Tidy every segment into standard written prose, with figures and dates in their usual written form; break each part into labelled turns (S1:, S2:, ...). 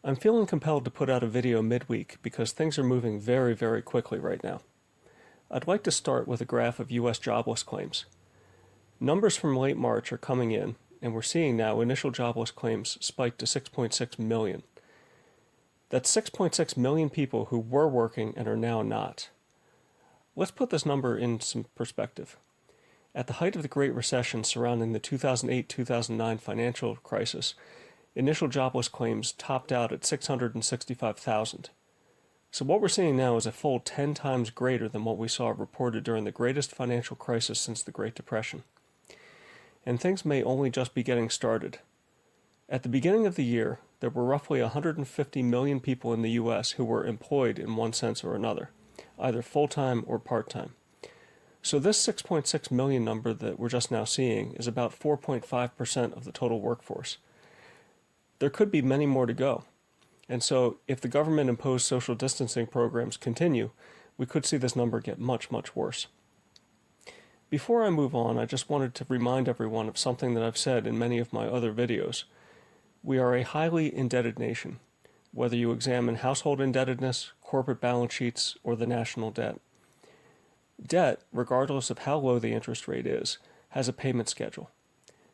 S1: I'm feeling compelled to put out a video midweek because things are moving very, very quickly right now. I'd like to start with a graph of U.S. jobless claims. Numbers from late March are coming in, and we're seeing now initial jobless claims spike to 6.6 million. That's 6.6 million people who were working and are now not. Let's put this number in some perspective. At the height of the Great Recession surrounding the 2008-2009 financial crisis, initial jobless claims topped out at 665,000. So what we're seeing now is a full 10 times greater than what we saw reported during the greatest financial crisis since the Great Depression. And things may only just be getting started. At the beginning of the year, there were roughly 150 million people in the U.S. who were employed in one sense or another, either full-time or part-time. So this 6.6 million number that we're just now seeing is about 4.5% of the total workforce. There could be many more to go. And so if the government-imposed social distancing programs continue, we could see this number get much, much worse. Before I move on, I just wanted to remind everyone of something that I've said in many of my other videos. We are a highly indebted nation, whether you examine household indebtedness, corporate balance sheets, or the national debt. Debt, regardless of how low the interest rate is, has a payment schedule.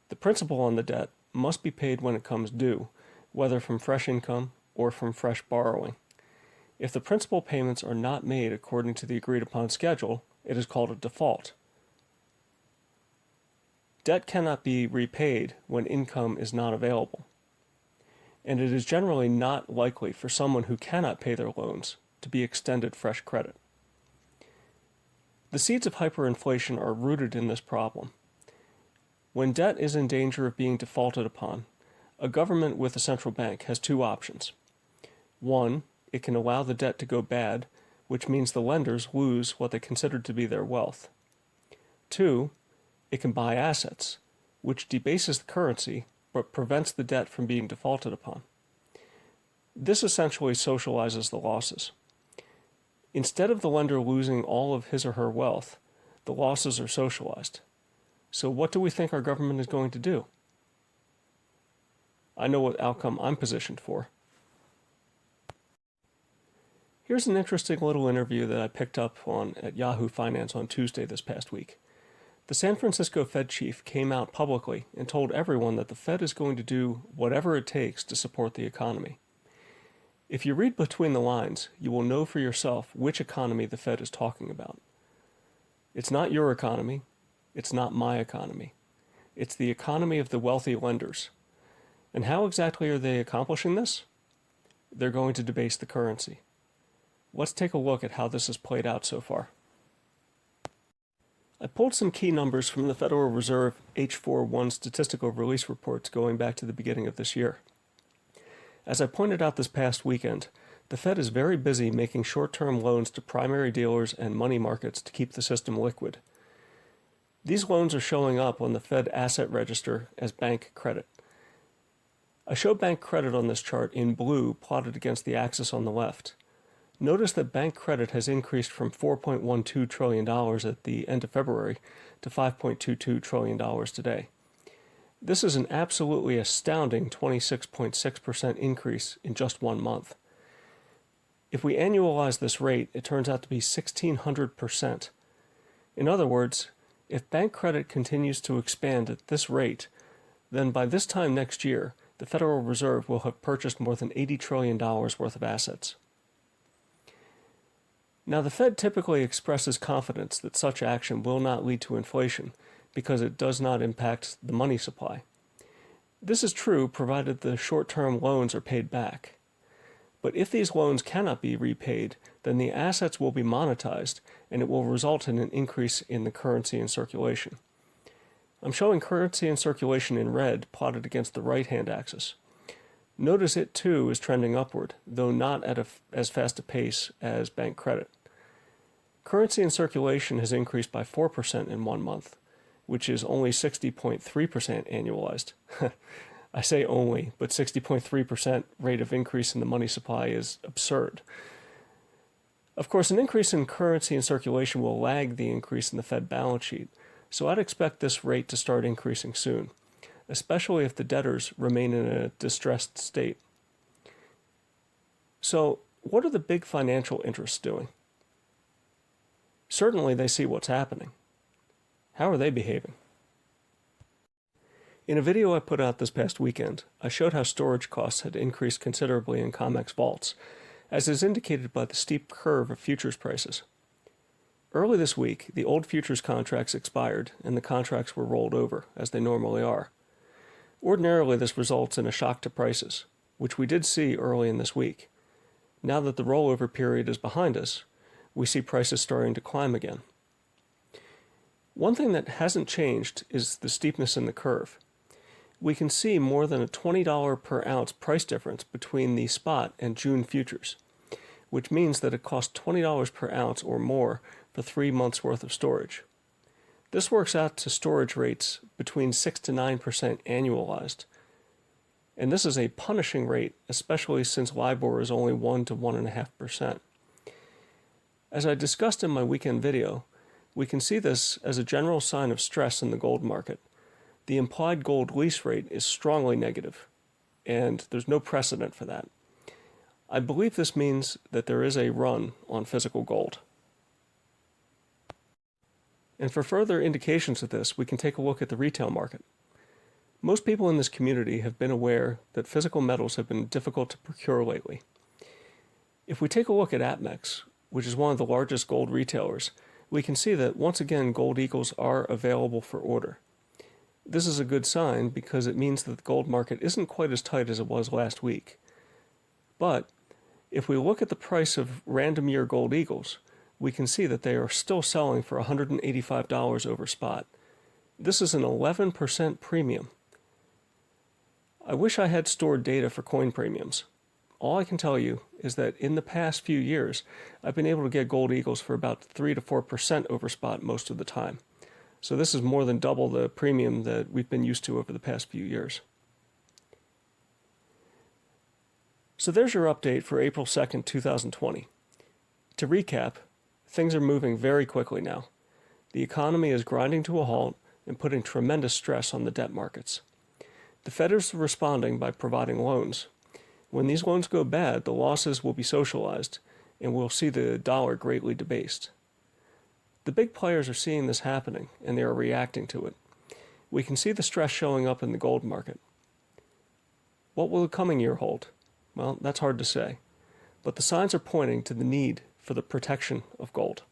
S1: The principal on the debt must be paid when it comes due, whether from fresh income or from fresh borrowing. If the principal payments are not made according to the agreed-upon schedule, it is called a default. Debt cannot be repaid when income is not available, and it is generally not likely for someone who cannot pay their loans to be extended fresh credit. The seeds of hyperinflation are rooted in this problem. When debt is in danger of being defaulted upon, a government with a central bank has two options. One, it can allow the debt to go bad, which means the lenders lose what they considered to be their wealth. Two, it can buy assets, which debases the currency but prevents the debt from being defaulted upon. This essentially socializes the losses. Instead of the lender losing all of his or her wealth, the losses are socialized. So what do we think our government is going to do? I know what outcome I'm positioned for. Here's an interesting little interview that I picked up on at Yahoo Finance on Tuesday this past week. The San Francisco Fed chief came out publicly and told everyone that the Fed is going to do whatever it takes to support the economy. If you read between the lines, you will know for yourself which economy the Fed is talking about. It's not your economy. It's not my economy. It's the economy of the wealthy lenders. And how exactly are they accomplishing this? They're going to debase the currency. Let's take a look at how this has played out so far. I pulled some key numbers from the Federal Reserve H41 statistical release reports going back to the beginning of this year. As I pointed out this past weekend, the Fed is very busy making short-term loans to primary dealers and money markets to keep the system liquid. These loans are showing up on the Fed asset register as bank credit. I show bank credit on this chart in blue plotted against the axis on the left. Notice that bank credit has increased from $4.12 trillion at the end of February to $5.22 trillion today. This is an absolutely astounding 26.6% increase in just 1 month. If we annualize this rate, it turns out to be 1,600%. In other words, if bank credit continues to expand at this rate, then by this time next year, the Federal Reserve will have purchased more than $80 trillion worth of assets. Now, the Fed typically expresses confidence that such action will not lead to inflation because it does not impact the money supply. This is true provided the short-term loans are paid back. But if these loans cannot be repaid, then the assets will be monetized and it will result in an increase in the currency in circulation. I'm showing currency in circulation in red plotted against the right-hand axis. Notice it too is trending upward, though not at as fast a pace as bank credit. Currency in circulation has increased by 4% in 1 month, which is only 60.3% annualized. I say only, but 60.3% rate of increase in the money supply is absurd. Of course, an increase in currency in circulation will lag the increase in the Fed balance sheet, so I'd expect this rate to start increasing soon, especially if the debtors remain in a distressed state. So, what are the big financial interests doing? Certainly they see what's happening. How are they behaving? In a video I put out this past weekend, I showed how storage costs had increased considerably in COMEX vaults, as is indicated by the steep curve of futures prices. Early this week, the old futures contracts expired and the contracts were rolled over, as they normally are. Ordinarily, this results in a shock to prices, which we did see early in this week. Now that the rollover period is behind us, we see prices starting to climb again. One thing that hasn't changed is the steepness in the curve. We can see more than a $20 per ounce price difference between the spot and June futures, which means that it costs $20 per ounce or more for 3 months' worth of storage. This works out to storage rates between 6 to 9% annualized. And this is a punishing rate, especially since LIBOR is only 1 to 1.5%. As I discussed in my weekend video, we can see this as a general sign of stress in the gold market. The implied gold lease rate is strongly negative, and there's no precedent for that. I believe this means that there is a run on physical gold. And for further indications of this, we can take a look at the retail market. Most people in this community have been aware that physical metals have been difficult to procure lately. If we take a look at APMEX, which is one of the largest gold retailers, we can see that once again Gold Eagles are available for order. This is a good sign because it means that the gold market isn't quite as tight as it was last week. But if we look at the price of random year Gold Eagles, we can see that they are still selling for $185 over spot. This is an 11% premium. I wish I had stored data for coin premiums. All I can tell you is that in the past few years, I've been able to get Gold Eagles for about 3 to 4% over spot most of the time. So this is more than double the premium that we've been used to over the past few years. So there's your update for April 2nd, 2020. To recap, things are moving very quickly now. The economy is grinding to a halt and putting tremendous stress on the debt markets. The Fed is responding by providing loans. When these loans go bad, the losses will be socialized, and we'll see the dollar greatly debased. The big players are seeing this happening, and they are reacting to it. We can see the stress showing up in the gold market. What will the coming year hold? Well, that's hard to say, but the signs are pointing to the need for the protection of gold.